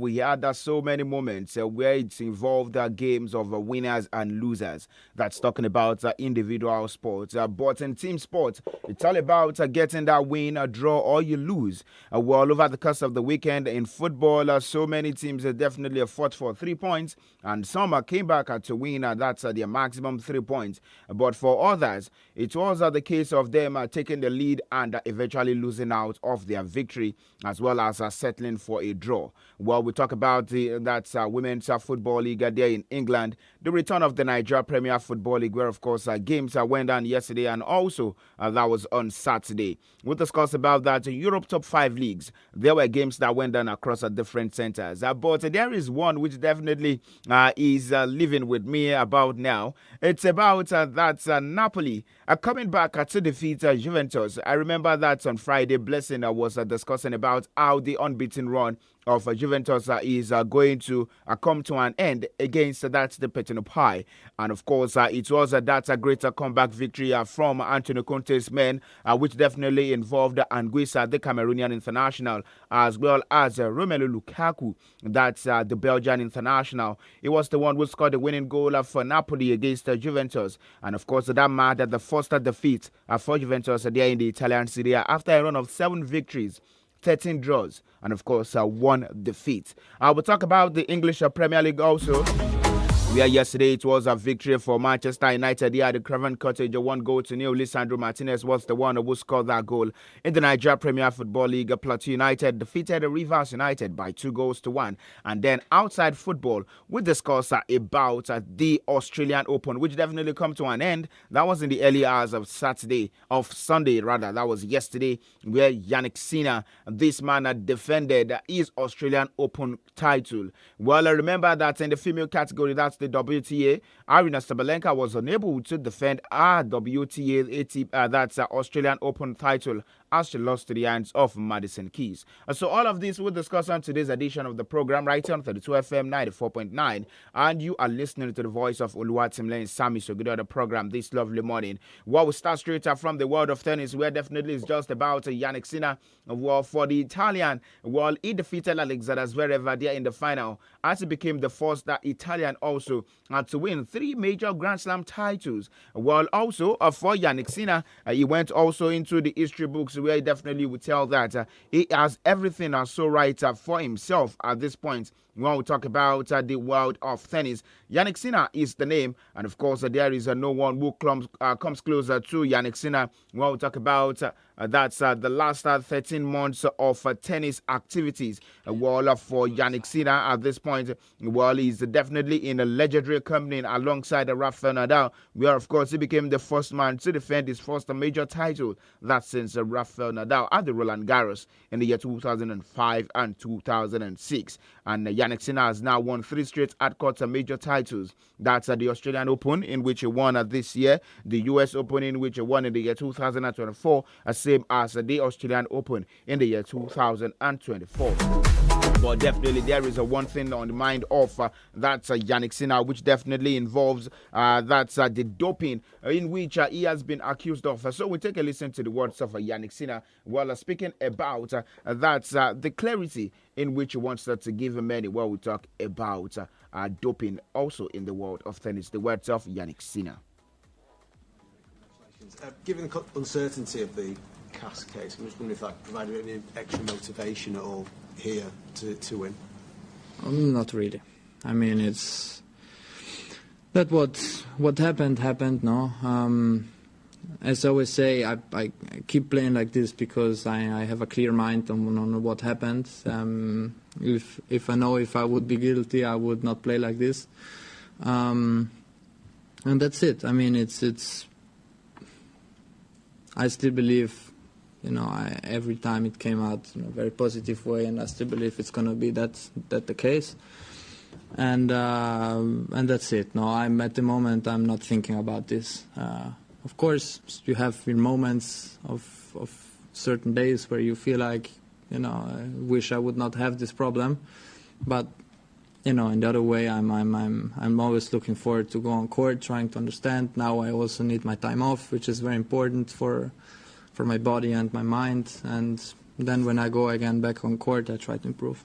we had so many moments where it's involved games of winners and losers. That's talking about individual sports. But in team sports, it's all about getting that win, draw, or you lose. Well, over the course of the weekend in football, so many teams definitely fought for 3 points, and some came back to win. That's their maximum 3 points. But for others, it was the case of them taking the lead and eventually losing out of their victory, as well as settling for a draw. Well, we talk about that Women's Football League there in England, the return of the Nigeria Premier Football League, where, of course, games went down yesterday, and also that was on Saturday. We'll discuss about that. Europe top 5 leagues, there were games that went down across different centers. But there is one which definitely is living with me about now. It's about that Napoli coming back to defeat Juventus. I remember that on Friday, Blessing was discussing about how the unbeaten run of Juventus is going to come to an end against the Petinopai. And of course, it was that greater comeback victory from Antonio Conte's men, which definitely involved Anguissa, the Cameroonian international, as well as Romelu Lukaku, that's the Belgian international. He was the one who scored the winning goal for Napoli against Juventus. And of course, that marked the first defeat for Juventus there in the Italian Serie A after a run of 7 victories, 13 draws, and of course 1 defeat. We'll talk about the English Premier League also, where yesterday it was a victory for Manchester United. Here at the Craven Cottage, 1-0. Lisandro Martinez was the one who scored that goal. In the Nigeria Premier Football League, Plateau United defeated Rivers United by 2-1. And then outside football, we discuss about the Australian Open, which definitely come to an end. That was in the early hours of Sunday, that was yesterday, where Yannick Sinner, this man, defended his Australian Open title. Well, I remember that in the female category, that's the WTA, Aryna Sabalenka was unable to defend her WTA that's Australian Open title, as she lost to the hands of Madison Keys. So all of this we'll discuss on today's edition of the program right here on 32 FM 94.9, and you are listening to the voice of Oluwatimileni SAMIES. So good on the program this lovely morning. Well, we start straight up from the world of tennis, where definitely it's just about Yannick Sinner. Well, for the Italian, well, he defeated Alexander Zverev there in the final, as he became the first Italian also to win 3 major Grand Slam titles. Well, also for Yannick Sinner, he went also into the history books, where he definitely would tell that he has everything so right for himself at this point. When we talk about the world of tennis, Yannick Sinner is the name, and of course there is no one who comes closer to Yannick Sinner. When we talk about that's the last 13 months of tennis activities. Well, for Yannick Sinner at this point, well, he's definitely in a legendary company alongside Rafael Nadal, where of course he became the first man to defend his first major title. That's since Rafael Nadal at the Roland Garros in the year 2005 and 2006. And Yannick Sinner has now won 3 straight hard-court major titles. That's the Australian Open, in which he won this year, the US Open, in which he won in the year 2024, same as the Australian Open in the year 2024. But definitely there is one thing on the mind of that's Yannick Sinner, which definitely involves that's the doping in which he has been accused of. So we take a listen to the words of Yannick Sinner while speaking about that's the clarity in which he wants to give many while we talk about doping also in the world of tennis. The words of Yannick Sinner. Given the uncertainty of the CAS case, I'm just wondering if that provided any extra motivation at all here to win. Not really. I mean, it's that what happened. No, as I always say, I keep playing like this because I have a clear mind on what happened. If I know if I would be guilty, I would not play like this. And that's it. I mean, it's. I still believe, every time it came out in a very positive way, and I still believe it's going to be that the case. And that's it. No, I'm at the moment I'm not thinking about this. Of course, you have your moments of certain days where you feel like, I wish I would not have this problem, but. In the other way, I'm always looking forward to go on court, trying to understand. Now I also need my time off, which is very important for my body and my mind. And then when I go again back on court, I try to improve.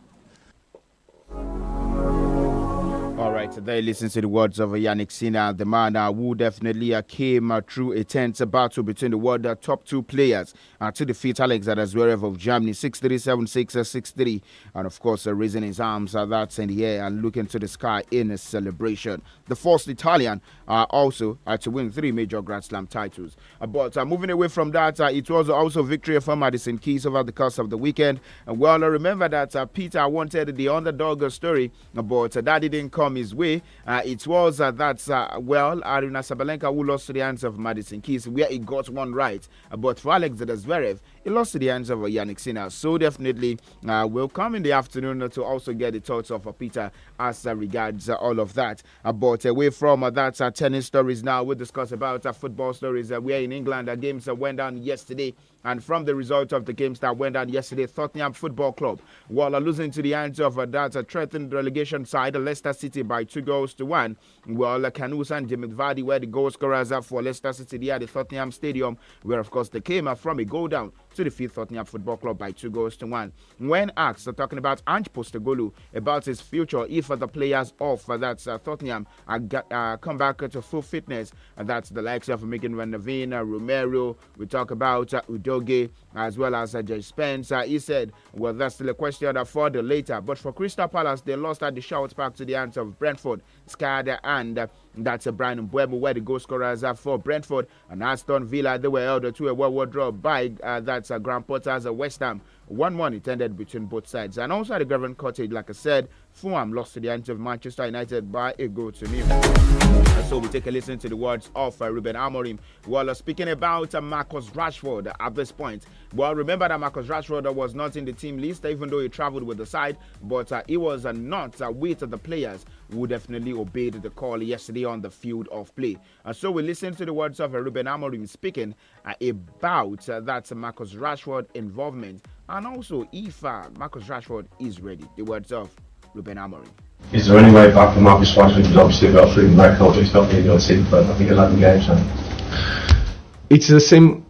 right, there listen to the words of Yannick Sinner, the man who definitely came through a tense battle between the world top two players to defeat Alexander Zverev of Germany 6-3, 7-6, 6-3, and of course raising his arms that's in the air and looking to the sky in a celebration. The first Italian also to win 3 major Grand Slam titles. But moving away from that, it was also victory for Madison Keys over the course of the weekend. Well, remember that Peter wanted the underdog story, but that didn't come his way. It was that Aryna Sabalenka who lost to the hands of Madison Keys, where he got one right. But for Alexander Zverev, he lost to the hands of Yannick Sinner. So definitely we'll come in the afternoon to also get the thoughts of Peter as regards all of that. But away from that tennis stories now, we'll discuss about football stories. Where in England, games went down yesterday. And from the result of the games that went down yesterday, Tottenham Football Club, while losing to the hands of that threatened relegation side, Leicester City by 2-1. Well, Canusa and Jamie Vardy were the goal scorers for Leicester City there at the Tottenham Stadium, where of course they came from a goal down to defeat Tottenham Football Club by 2-1. When asked, talking about Ange Postecoglou about his future if the players of Tottenham come back to full fitness, that's the likes of Megan Van der Veen, Romero, we talk about Udoge, as well as Jay Spence. He said, well, that's still a question for the later. But for Crystal Palace, they lost at the Shout Park to the hands of Brentford, Skada, and that's Brian Mbeumo, where the goal scorers are for Brentford. And Aston Villa, they were held to a 1-1 draw by Graham Potter's West Ham. 1-1 it ended between both sides. And also at the Craven Cottage, like I said, Fulham lost to the hands of Manchester United by 1-0. So we take a listen to the words of Ruben Amorim. Well, speaking about Marcus Rashford at this point. Well, remember that Marcus Rashford was not in the team list, even though he traveled with the side, but he was not with the players who definitely obeyed the call yesterday on the field of play. So we listen to the words of Ruben Amorim speaking about that Marcus Rashford involvement, and also if Marcus Rashford is ready. The words of Ruben Amorim. Is there any way back for Marcus Rashford? Because obviously we've got 3 records, it's not in your team, but I think 11 games now. It's the same.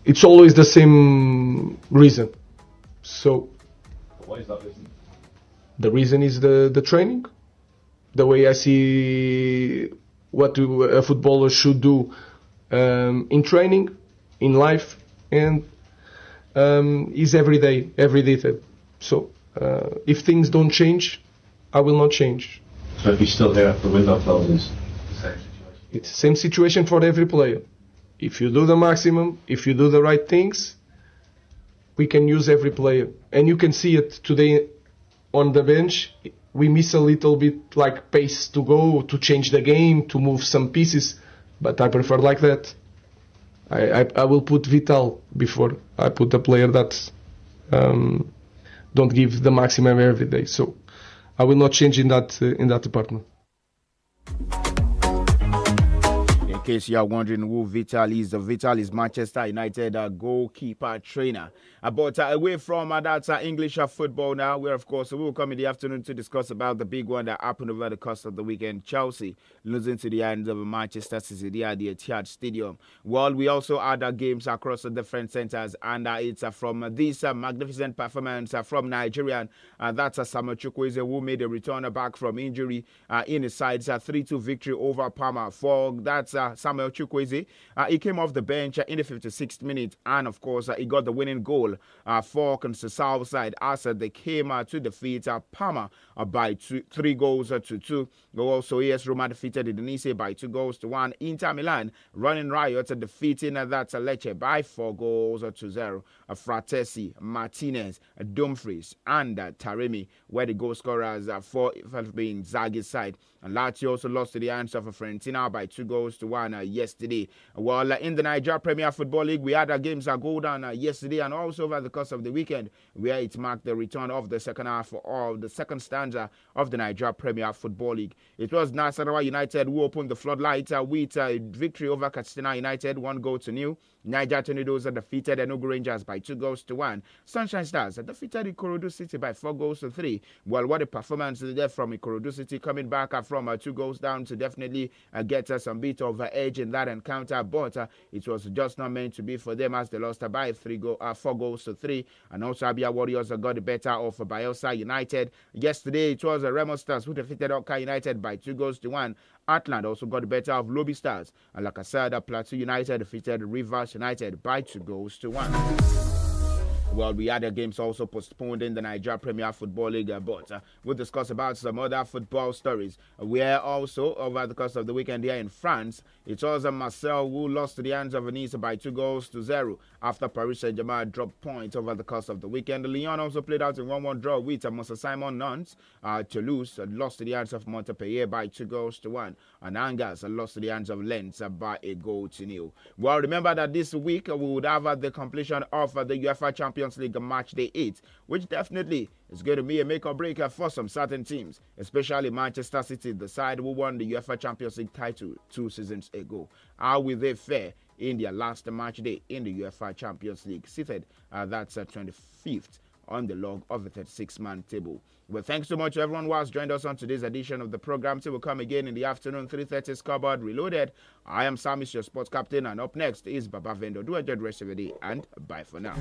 It's always the same reason. So. What is that reason? The reason is the training, the way I see what a footballer should do in training, in life, and is every day, every detail. So if things don't change, I will not change. So if he's still there after the window closes, the same situation? It's the same situation for every player. If you do the maximum, if you do the right things, we can use every player. And you can see it today on the bench. We miss a little bit like pace to go, to change the game, to move some pieces. But I prefer like that. I will put Vital before I put a player that don't give the maximum every day. So I will not change in that department. In case you are wondering who Vital is Manchester United goalkeeper trainer. But away from that English football now, where of course we will come in the afternoon to discuss about the big one that happened over the course of the weekend. Chelsea losing to the hands of Manchester City at the Etihad Stadium. Well, we also had games across the different centers, and it's from this magnificent performance from Nigerian. That's Samuel Chukwueze, who made a return back from injury in his side's 3-2 victory over Parma. For that Samuel Chukwueze, he came off the bench in the 56th minute, and of course he got the winning goal for South side as they came to defeat Parma by 3-2. Also, AS Roma defeated Udinese by 2-1. Inter Milan running riot defeating that Lecce by 4-0. Fratesi, Martinez, Dumfries, and Taremi were the goal scorers for being Inzaghi's side. And Lazio also lost to the hands of Fiorentina by 2-1 yesterday. Well, in the Nigeria Premier Football League, we had games go down yesterday and also over the course of the weekend, where it marked the return of the second half of the second stanza of the Nigeria Premier Football League. It was Nasarawa United who opened the floodlights with a victory over Katsina United, 1-0. Niger Tornadoes defeated Enugu Rangers by 2-1. Sunshine Stars defeated Ikorodu City by 4-3. Well, what a performance there from Ikorodu City, coming back from 2 goals down to definitely get some bit of edge in that encounter, but it was just not meant to be for them as they lost by 4 goals to 3. And also Abia Warriors got the better of Bayelsa United. Yesterday it was Remo Stars who defeated Awka United by 2 goals to 1. Atland also got the better of Lobby Stars. And like I said, Plateau United defeated Rivers United by 2 goals to 1. Well, we had the games also postponed in the Nigeria Premier Football League, but we'll discuss about some other football stories. Where also, over the course of the weekend here in France, it was Marseille who lost to the hands of Nice by 2 goals to 0 after Paris Saint-Germain dropped points over the course of the weekend. Lyon also played out in 1-1 draw with Mont Simon Nantes. Toulouse lost to the hands of Montpellier by 2 goals to 1. And Angers lost to the hands of Lens by 1 goal to 0. Well, remember that this week we would have the completion of the UEFA Champions League match day 8, which definitely is going to be a make or break for some certain teams, especially Manchester City, the side who won the UEFA Champions League title 2 seasons ago. How will they fare in their last match day in the UEFA Champions League? Seated that's 25th on the log of the 36-man table. Well, thanks so much to everyone who has joined us on today's edition of the program. Till we'll come again in the afternoon, 3:30 Scoreboard Reloaded. I am SAMIES, your sports captain, and up next is Baba Vendo. Do enjoy the rest of the day, and bye for now.